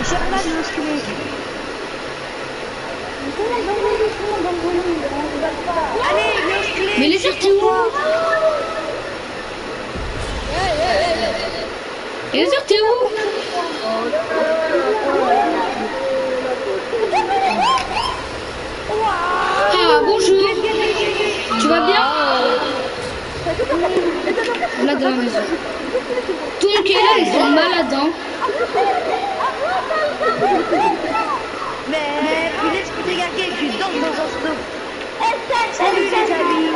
Cherche-la, le musculé. Allez, le musculé. Mais les sorties où? Et les sorties où? Ah, bonjour. Tu vas bien? Là dans la maison. Tout le monde qui est là, ils sont malades, hein. Mais punaise, regardez, je suis dans un stop. Salut les amis.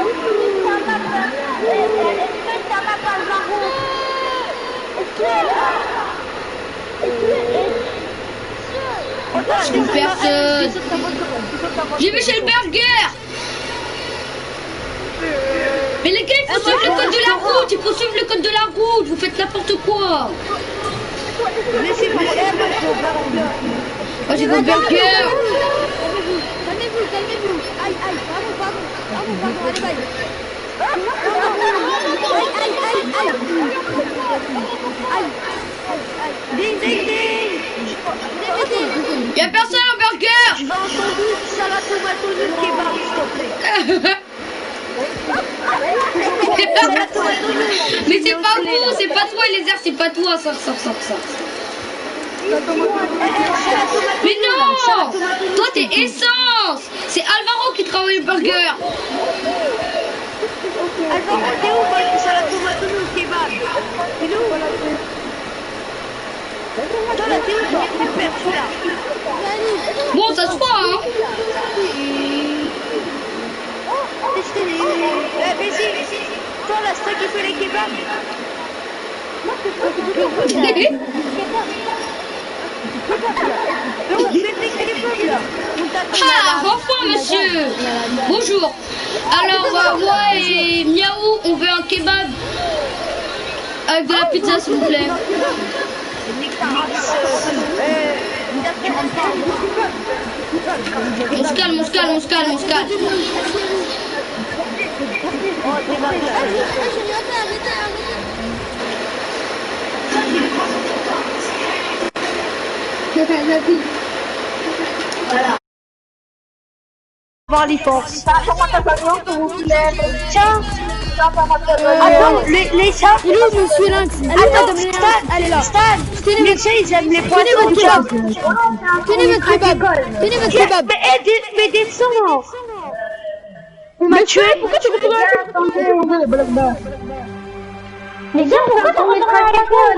Personne. J'ai vu chez le burger. Mais les gars, il faut suivre le code de la route. Il faut suivre le code de la route. Vous faites n'importe quoi. Laissez-moi, moi Oh, j'ai vos burgers. Calmez-vous. Aïe, pardon, allez, bye. Aïe. Ding. Y'a personne au burger. Je vais en sandwich, salade tomate oignon kebab, s'il te plaît. Salade tomate oignon. Mais c'est pas vous, c'est pas toi Eliezer, c'est pas toi, sors. Mais non, toi t'es essence. C'est Alvaro qui travaille au burger. Alvaro, t'es où, salade tomate oignon kebab? T'es où? Toi là, t'es où, toi? T'es perdu là. Bon, ça se voit, hein. Mais si, toi là, c'est toi qui fais les kebabs. Ah, enfin monsieur. Bonjour. Alors moi et Miaou, on veut un kebab avec de la pizza s'il vous plaît. On se calme. Voilà. Voir les forces. Tiens. Attends, les chats. Il est où, monsieur Lynx? Attends, Stan, les chats, ils aiment les poissons. Tenez votre kebab. Mais descends. On m'a tué. Pourquoi tu retournes à l'école? Mais viens, pourquoi tu retournes à l'école?